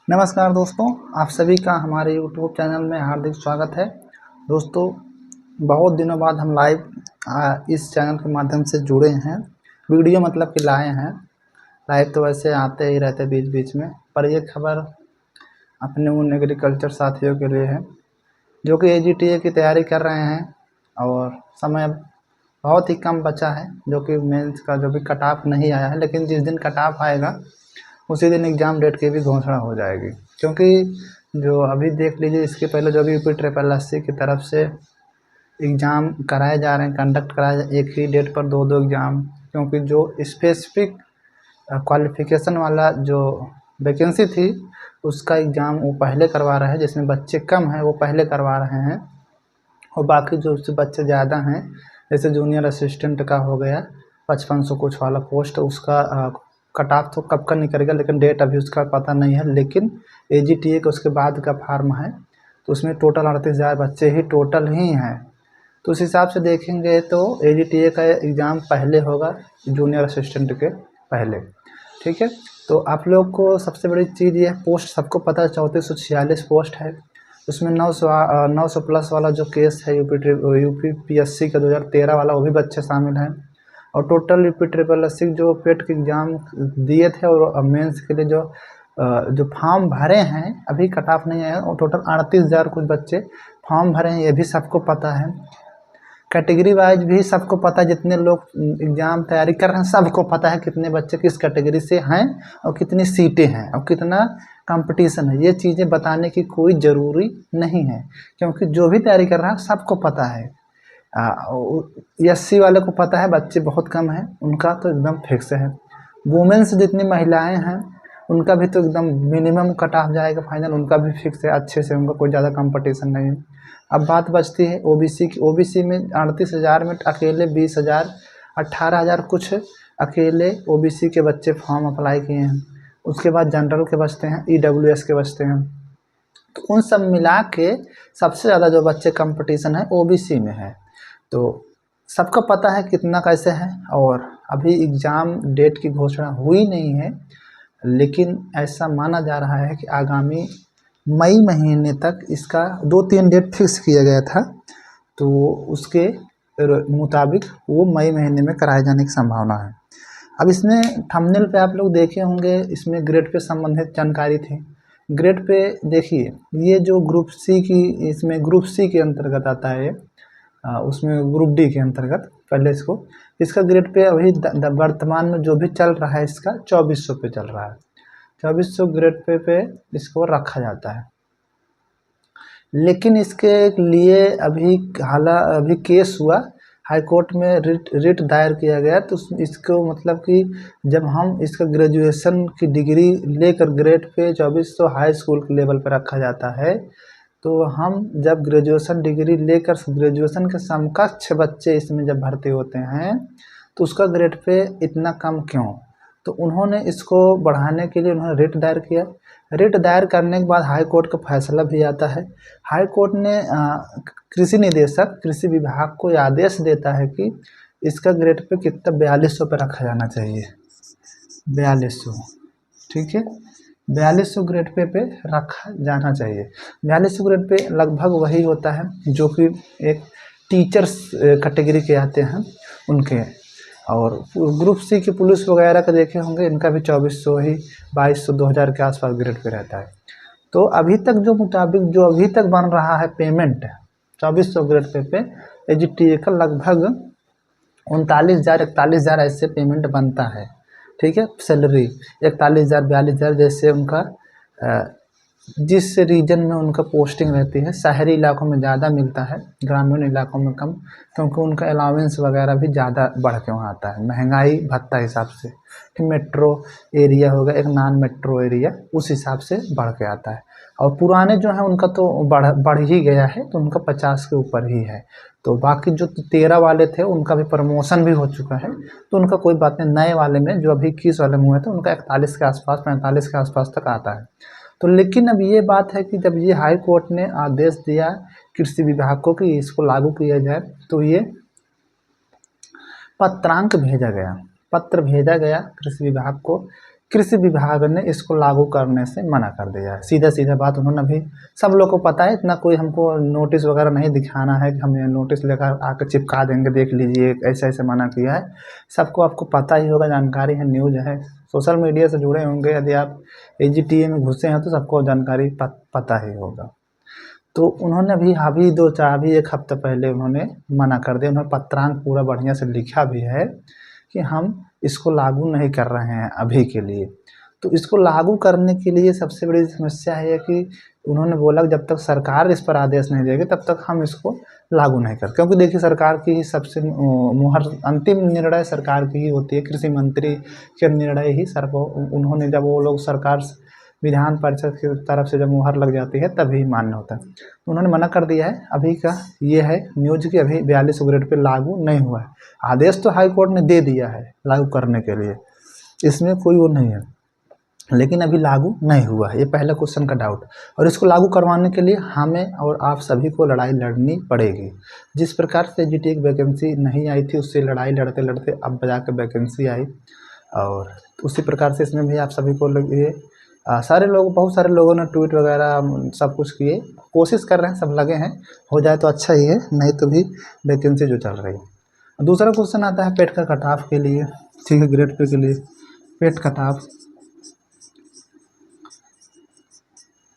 नमस्कार दोस्तों, आप सभी का हमारे यूट्यूब चैनल में हार्दिक स्वागत है। दोस्तों, बहुत दिनों बाद हम लाइव इस चैनल के माध्यम से जुड़े हैं। वीडियो मतलब कि लाए हैं। लाइव तो वैसे आते ही रहते बीच बीच में, पर ये खबर अपने उन एग्रीकल्चर साथियों के लिए है जो कि AGTA की तैयारी कर रहे हैं और समय बहुत ही कम बचा है। जो कि मेंस का जो भी कट ऑफ नहीं आया है, लेकिन जिस दिन कट ऑफ आएगा उसी दिन एग्ज़ाम डेट की भी घोषणा हो जाएगी। क्योंकि जो अभी देख लीजिए, इसके पहले जो भी UPSSC की तरफ से एग्ज़ाम कराए जा रहे हैं, कंडक्ट कराए एक ही डेट पर दो एग्ज़ाम, क्योंकि जो स्पेसिफिक क्वालिफ़िकेशन वाला जो वैकेंसी थी उसका एग्ज़ाम वो पहले करवा रहे हैं। जिसमें बच्चे कम हैं वो पहले करवा रहे हैं, और बाकी जो उससे बच्चे ज़्यादा हैं, जैसे जूनियर असिस्टेंट का हो गया 5500 कुछ वाला पोस्ट, उसका कट ऑफ तो कब का निकलेगा, लेकिन डेट अभी उसका पता नहीं है। लेकिन AGTA का उसके बाद का फार्म है, तो उसमें टोटल 38,000 बच्चे ही टोटल ही हैं। तो उस हिसाब से देखेंगे तो AGTA का एग्ज़ाम पहले होगा जूनियर असिस्टेंट के पहले। ठीक है, तो आप लोग को सबसे बड़ी चीज़ ये पोस्ट सबको पता है, 3446 पोस्ट है। उसमें 900 प्लस वाला जो केस है UPPSC का 2013 वाला, वो भी बच्चे शामिल हैं। और टोटल UPSSC जो पेट के एग्ज़ाम दिए थे और मेंस के लिए जो फॉर्म भरे हैं, अभी कट ऑफ नहीं आया, और टोटल 38,000 कुछ बच्चे फॉर्म भरे हैं, ये भी सबको पता है। कैटेगरी वाइज भी सबको पता है, जितने लोग एग्ज़ाम तैयारी कर रहे हैं सबको पता है कितने बच्चे किस कैटेगरी से हैं और कितनी सीटें हैं और कितना कंपटीशन है। ये चीज़ें बताने की कोई ज़रूरी नहीं है, क्योंकि जो भी तैयारी कर रहा है सबको पता है। SC वाले को पता है, बच्चे बहुत कम हैं, उनका तो एकदम फिक्स है। वुमेन्स जितनी महिलाएं हैं उनका भी तो एकदम मिनिमम कट ऑफ जाएगा फाइनल, उनका भी फिक्स है अच्छे से, उनका कोई ज़्यादा कंपटीशन नहीं है। अब बात बचती है OBC की। OBC में 38,000 में अकेले 20,000 18,000 कुछ अकेले OBC के बच्चे फॉर्म अप्लाई किए हैं। उसके बाद जनरल के बचते हैं, EWS के बचते हैं। तो उन सब मिला के सबसे ज़्यादा जो बच्चे कंपटीशन है OBC में है। तो सबको पता है कितना कैसे है, और अभी एग्ज़ाम डेट की घोषणा हुई नहीं है, लेकिन ऐसा माना जा रहा है कि आगामी मई महीने तक इसका 2-3 डेट फिक्स किया गया था, तो उसके मुताबिक वो मई महीने में कराए जाने की संभावना है। अब इसमें थंबनेल पे आप लोग देखे होंगे, इसमें ग्रेड पे संबंधित जानकारी थी। ग्रेड पे देखिए, ये जो ग्रुप सी की, इसमें ग्रुप सी के अंतर्गत आता है, उसमें ग्रुप डी के अंतर्गत पहले इसका ग्रेड पे अभी वर्तमान में जो भी चल रहा है इसका 2400 पे चल रहा है। 2400 ग्रेड पे इसको रखा जाता है। लेकिन इसके लिए अभी केस हुआ, हाई कोर्ट में रिट दायर किया गया। तो इसको मतलब कि जब हम इसका ग्रेजुएशन की डिग्री लेकर ग्रेड पे 2400 हाई स्कूल के लेवल पर रखा जाता है, तो हम जब ग्रेजुएशन डिग्री लेकर ग्रेजुएशन के समकक्ष बच्चे इसमें जब भर्ती होते हैं तो उसका ग्रेड पे इतना कम क्यों? तो उन्होंने इसको बढ़ाने के लिए उन्होंने रिट दायर किया। रिट दायर करने के बाद हाई कोर्ट का फैसला भी आता है। हाई कोर्ट ने कृषि निदेशक कृषि विभाग को आदेश देता है कि इसका ग्रेड पे कितना 4200 पे रखा जाना चाहिए। 4200, ठीक है, 4200 ग्रेड पे रखा जाना चाहिए। 4200 ग्रेड पे लगभग वही होता है जो कि एक टीचर्स कैटेगरी के आते हैं उनके। और ग्रुप सी की पुलिस वगैरह का देखे होंगे, इनका भी 2400 ही 2200 2000 के आसपास ग्रेड पे रहता है। तो अभी तक जो मुताबिक जो अभी तक बन रहा है पेमेंट 2400 ग्रेड पे AGTA का लगभग 39,000 41,000 ऐसे पेमेंट बनता है। ठीक है, सैलरी 41,000 42,000 जैसे उनका जिस रीजन में उनका पोस्टिंग रहती है। शहरी इलाकों में ज़्यादा मिलता है, ग्रामीण इलाकों में कम, क्योंकि उनका अलाउंस वगैरह भी ज़्यादा बढ़ के वहाँ आता है महंगाई भत्ता हिसाब से। कि मेट्रो एरिया होगा, एक नॉन मेट्रो एरिया, उस हिसाब से बढ़ के आता है। और पुराने जो हैं उनका तो बढ़ ही गया है, तो उनका 50 के ऊपर ही है। तो बाकी जो 13 वाले थे उनका भी प्रमोशन भी हो चुका है, तो उनका कोई बात नहीं। नए वाले में जो अभी 21 वाले में हुए थे उनका 41 के आसपास 45 के आसपास तक आता है। तो लेकिन अब ये बात है कि जब ये हाई कोर्ट ने आदेश दिया कृषि विभाग को कि इसको लागू किया जाए, तो ये पत्र भेजा गया कृषि विभाग को कृषि विभाग ने इसको लागू करने से मना कर दिया है। सीधा सीधा बात उन्होंने अभी, सब लोग को पता है, इतना कोई हमको नोटिस वगैरह नहीं दिखाना है कि हम ये नोटिस लेकर आकर चिपका देंगे, देख लीजिए ऐसे ऐसे मना किया है। सबको आपको पता ही होगा, जानकारी है, न्यूज़ है, सोशल मीडिया से जुड़े होंगे, यदि आप AGTA में घुसे हैं तो सबको जानकारी पता ही होगा। तो उन्होंने अभी 1 हफ्ता पहले उन्होंने मना कर दिया। उन्होंने पत्रांक पूरा बढ़िया से लिखा भी है कि हम इसको लागू नहीं कर रहे हैं अभी के लिए। तो इसको लागू करने के लिए सबसे बड़ी समस्या है कि उन्होंने बोला कि जब तक सरकार इस पर आदेश नहीं देगी तब तक हम इसको लागू नहीं कर, क्योंकि देखिए सरकार की ही सबसे मुहर अंतिम निर्णय सरकार की ही होती है। कृषि मंत्री के निर्णय ही उन्होंने, जब वो लोग सरकार विधान परिषद की तरफ से जब मुहर लग जाती है तभी मान्य होता है। तो उन्होंने मना कर दिया है। अभी का ये है न्यूज़ कि अभी 42 ग्रेड पे लागू नहीं हुआ है। आदेश तो हाई कोर्ट ने दे दिया है लागू करने के लिए, इसमें कोई वो नहीं है, लेकिन अभी लागू नहीं हुआ है। ये पहला क्वेश्चन का डाउट। और इसको लागू करवाने के लिए हमें और आप सभी को लड़ाई लड़नी पड़ेगी। जिस प्रकार से AGTA की वैकेंसी नहीं आई थी, उससे लड़ाई लड़ते लड़ते अब जाकर वैकेंसी आई, और उसी प्रकार से इसमें भी आप सभी को लगे। बहुत सारे लोगों ने ट्वीट वगैरह सब कुछ किए, कोशिश कर रहे हैं, सब लगे हैं, हो जाए तो अच्छा ही है, नहीं तो भी वैकेंसी जो चल रही है। दूसरा क्वेश्चन आता है पेट का कटाव के लिए, ठीक है, ग्रेड पे के लिए पेट कटाव।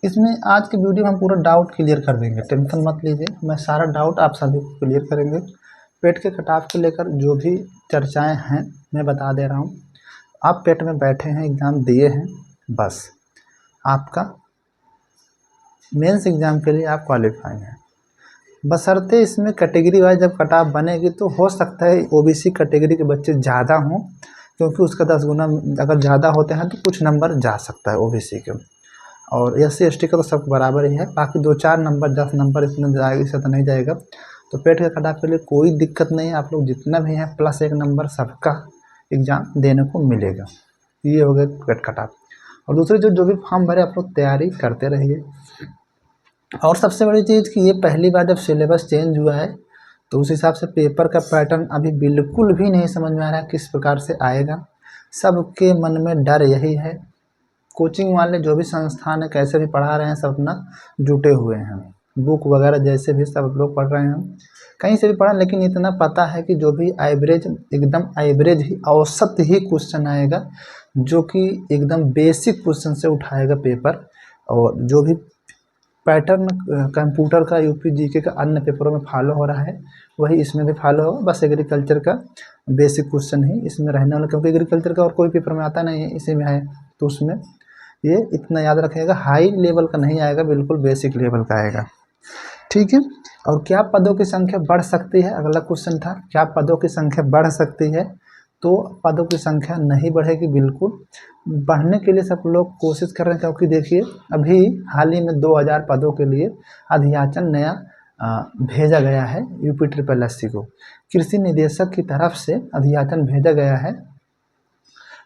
इसमें आज की वीडियो में हम पूरा डाउट क्लियर कर देंगे, टेंशन मत लीजिए, मैं सारा डाउट आप सभी को क्लियर करेंगे। पेट के कटाव को लेकर जो भी चर्चाएं हैं मैं बता दे रहा हूँ। आप पेट में बैठे हैं, एग्ज़ाम दिए हैं, बस आपका मेंस एग्ज़ाम के लिए आप क्वालिफाई हैं, बशर्ते इसमें कैटेगरी वाइज जब कटाव बनेगी तो हो सकता है OBC कैटेगरी के बच्चे ज़्यादा हों, क्योंकि उसका 10 गुना अगर ज़्यादा होते हैं तो कुछ नंबर जा सकता है OBC के, और SC ST का तो सब बराबर ही है। बाकी 2-4 नंबर 10 नंबर इतना जाएगा, इससे तो नहीं जाएगा। तो पेट के कटाव के लिए कोई दिक्कत नहीं है, आप लोग जितना भी हैं +1 नंबर सबका एग्ज़ाम देने को मिलेगा। ये हो गया पेट कटाव। और दूसरी जो भी फॉर्म भरे आप लोग तैयारी करते रहिए। और सबसे बड़ी चीज़ कि ये पहली बार जब सिलेबस चेंज हुआ है तो उस हिसाब से पेपर का पैटर्न अभी बिल्कुल भी नहीं समझ में आ रहा है किस प्रकार से आएगा। सबके मन में डर यही है। कोचिंग वाले जो भी संस्थान है कैसे भी पढ़ा रहे हैं, सब अपना जुटे हुए हैं, बुक वगैरह जैसे भी सब लोग पढ़ रहे हैं, कहीं से भी पढ़ा, लेकिन इतना पता है कि जो भी एवरेज, एकदम एवरेज ही, औसत ही क्वेश्चन आएगा, जो कि एकदम बेसिक क्वेश्चन से उठाएगा पेपर। और जो भी पैटर्न कंप्यूटर का, UP GK का अन्य पेपरों में फॉलो हो रहा है वही इसमें भी फॉलो होगा, बस एग्रीकल्चर का बेसिक क्वेश्चन ही इसमें रहने वाला, क्योंकि एग्रीकल्चर का और कोई पेपर में आता नहीं है, इसी में है, तो उसमें ये इतना याद रखिएगा, हाई लेवल का नहीं आएगा, बिल्कुल बेसिक लेवल का आएगा, ठीक है। और क्या पदों की संख्या बढ़ सकती है, अगला क्वेश्चन था, क्या पदों की संख्या बढ़ सकती है? तो पदों की संख्या नहीं बढ़ेगी, बिल्कुल बढ़ने के लिए सब लोग कोशिश कर रहे हैं, क्योंकि देखिए अभी हाल ही में 2000 पदों के लिए अध्याचन नया भेजा गया है UP SSSC को। कृषि निदेशक की तरफ से अध्याचन भेजा गया है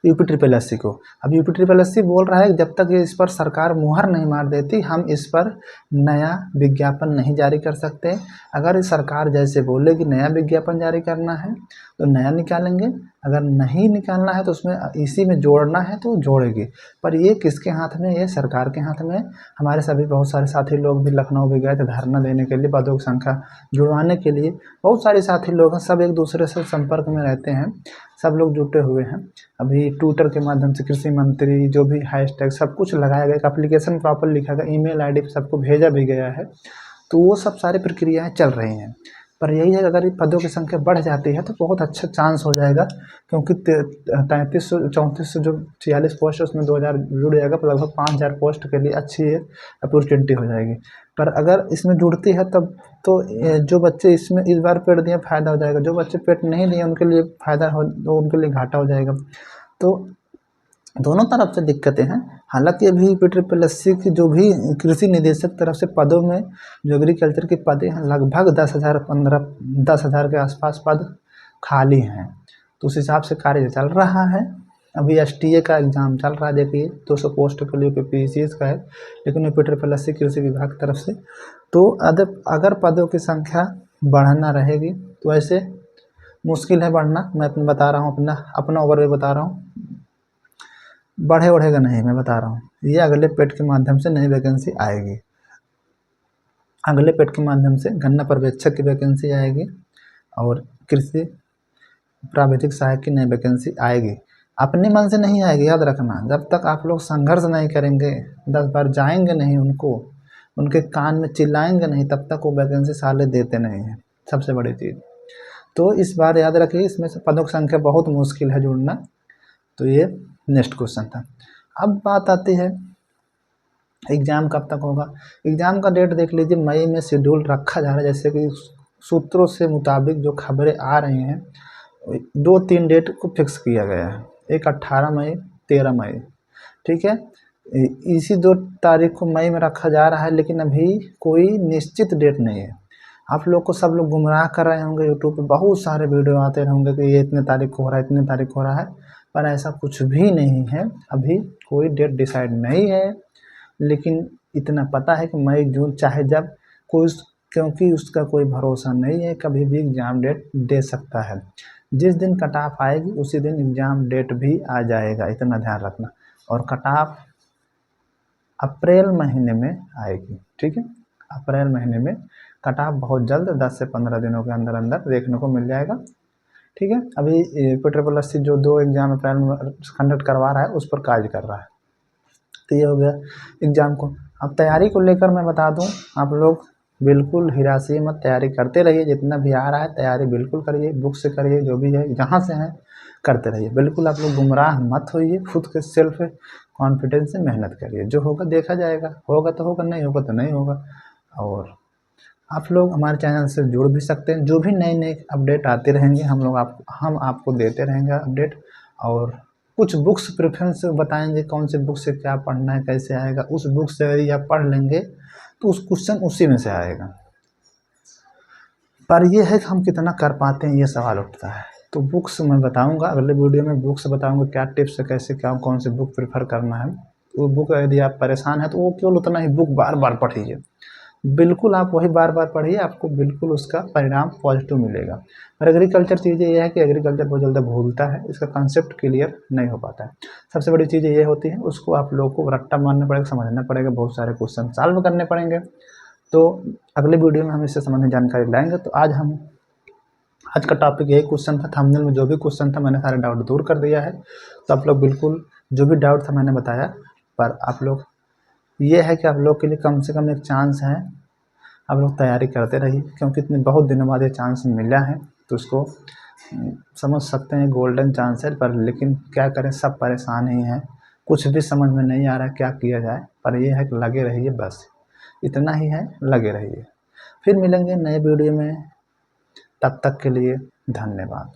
UP SSSC को। अब UP SSSC बोल रहा है कि जब तक इस पर सरकार मुहर नहीं मार देती हम इस पर नया विज्ञापन नहीं जारी कर सकते। अगर सरकार जैसे बोले कि नया विज्ञापन जारी करना है तो नया निकालेंगे, अगर नहीं निकालना है तो उसमें इसी में जोड़ना है तो जोड़ेगी। पर ये किसके हाथ में, ये सरकार के हाथ में। हमारे सभी बहुत सारे साथी लोग भी लखनऊ भी गए थे धरना देने के लिए, पदों की संख्या जुड़वाने के लिए। बहुत सारे साथी लोग हैं, सब एक दूसरे से संपर्क में रहते हैं, सब लोग जुटे हुए हैं। अभी ट्विटर के माध्यम से कृषि मंत्री जो भी हैशटैग सब कुछ लगाया गया, एक एप्लीकेशन प्रॉपर लिखा गया, ईमेल ID पे सबको भेजा भी गया है, तो वो सब सारी प्रक्रियाएं चल रही हैं। पर यही है कि अगर पदों की संख्या बढ़ जाती है तो बहुत अच्छा चांस हो जाएगा, क्योंकि 3334 जो 46 पोस्ट है उसमें 2000 जुड़ जाएगा, तो लगभग 5000 पोस्ट के लिए अच्छी अपॉर्चुनिटी हो जाएगी। पर अगर इसमें जुड़ती है तब तो जो बच्चे इसमें इस बार पेट दिए फ़ायदा हो जाएगा, जो बच्चे पेट नहीं दिए उनके लिए फ़ायदा हो, तो उनके लिए घाटा हो जाएगा। तो दोनों तरफ से दिक्कतें हैं। हालांकि अभी UP की जो भी कृषि निदेशक तरफ से पदों में जो एग्रीकल्चर के पद हैं लगभग 10,000 के आसपास पद खाली हैं, तो उस हिसाब से कार्य चल रहा है। अभी STA का एग्ज़ाम चल रहा है, देखिए 200 पोस्ट के लिए PCS का है, लेकिन UP कृषि विभाग की तरफ से। तो अगर पदों की संख्या बढ़ना रहेगी तो ऐसे मुश्किल है बढ़ना। मैं बता रहा हूँ अपना ओवरव्यू बता रहा हूँ। बढ़ेगा नहीं, मैं बता रहा हूँ। ये अगले पेड के माध्यम से नई वैकेंसी आएगी, अगले पेड के माध्यम से गन्ना पर्यवेक्षक की वैकेंसी आएगी और कृषि प्राविधिक सहायक की नई वैकेंसी आएगी। अपने मन से नहीं आएगी, याद रखना। जब तक आप लोग संघर्ष नहीं करेंगे, 10 बार जाएंगे नहीं उनको, उनके कान में चिल्लाएंगे नहीं, तब तक वो वैकेंसी साले देते नहीं हैं, सबसे बड़ी चीज़। तो इस बार याद रखिए, इसमें से पदों की संख्या बहुत मुश्किल है जुड़ना। तो ये नेक्स्ट क्वेश्चन था। अब बात आती है एग्ज़ाम कब तक होगा। एग्ज़ाम का डेट देख लीजिए, मई में शेड्यूल रखा जा रहा है। जैसे कि सूत्रों से मुताबिक जो खबरें आ रही हैं, 2-3 डेट को फिक्स किया गया है। एक 18 मई, 13 मई, ठीक है। इसी 2 तारीख को मई में रखा जा रहा है, लेकिन अभी कोई निश्चित डेट नहीं है। आप लोग को सब लोग गुमराह कर रहे होंगे, यूट्यूब पे बहुत सारे वीडियो आते होंगे कि ये इतने तारीख को हो रहा है, इतने तारीख को हो रहा है, पर ऐसा कुछ भी नहीं है। अभी कोई डेट डिसाइड नहीं है, लेकिन इतना पता है कि मई जून चाहे जब कोई, क्योंकि उसका कोई भरोसा नहीं है, कभी भी एग्ज़ाम डेट दे सकता है। जिस दिन कट ऑफ आएगी उसी दिन एग्ज़ाम डेट भी आ जाएगा, इतना ध्यान रखना। और कट ऑफ अप्रैल महीने में आएगी, ठीक है। अप्रैल महीने में कट ऑफ बहुत जल्द 10 से 15 दिनों के अंदर अंदर देखने को मिल जाएगा, ठीक है। अभी PSSSC जो 2 एग्ज़ाम अप्रैल में कंडक्ट करवा रहा है उस पर कार्य कर रहा है। तो ये हो गया एग्ज़ाम को। अब तैयारी को लेकर मैं बता दूं, आप लोग बिल्कुल हिरासी मत, तैयारी करते रहिए। जितना भी आ रहा है तैयारी बिल्कुल करिए, बुक से करिए, जो भी है जहाँ से है करते रहिए। बिल्कुल आप लोग गुमराह मत होइए, खुद के सेल्फ कॉन्फिडेंस से मेहनत करिए। जो होगा देखा जाएगा, होगा तो होगा, नहीं होगा तो नहीं होगा। और आप लोग हमारे चैनल से जुड़ भी सकते हैं, जो भी नए नए अपडेट आते रहेंगे हम आपको देते रहेंगे अपडेट। और कुछ बुक्स प्रेफरेंस बताएंगे, कौन से बुक से क्या पढ़ना है, कैसे आएगा। उस बुक से यदि आप पढ़ लेंगे तो उस क्वेश्चन उसी में से आएगा। पर यह है कि हम कितना कर पाते हैं, ये सवाल उठता है। तो बुक्स मैं बताऊंगा, अगले वीडियो में बुक्स बताऊंगा, क्या टिप्स है, कैसे क्या कौन से बुक प्रेफर करना है। वो बुक यदि आप परेशान हैं तो वो केवल उतना ही बुक बार बार पढ़िए, बिल्कुल आप वही बार बार पढ़िए, आपको बिल्कुल उसका परिणाम पॉजिटिव मिलेगा। और एग्रीकल्चर चीज़ें ये है कि एग्रीकल्चर बहुत जल्दी भूलता है, इसका कंसेप्ट क्लियर नहीं हो पाता है। सबसे बड़ी चीज़ें ये होती है, उसको आप लोगों को रट्टा मारना पड़ेगा, समझना पड़ेगा, बहुत सारे क्वेश्चन सॉल्व करने पड़ेंगे। तो अगले वीडियो में हम इससे संबंधित जानकारी लाएंगे। तो आज का टॉपिक यही क्वेश्चन था। थंबनेल में जो भी क्वेश्चन था मैंने सारे डाउट दूर कर दिया है। तो आप लोग बिल्कुल जो भी डाउट था मैंने बताया, पर आप लोग ये है कि आप लोग के लिए कम से कम एक चांस है, आप लोग तैयारी करते रहिए, क्योंकि इतने बहुत दिनों बाद ये चांस मिला है। तो उसको समझ सकते हैं गोल्डन चांस है, पर लेकिन क्या करें, सब परेशान ही हैं, कुछ भी समझ में नहीं आ रहा है क्या किया जाए। पर ये है कि लगे रहिए, बस इतना ही है, लगे रहिए। फिर मिलेंगे नए वीडियो में, तब तक के लिए धन्यवाद।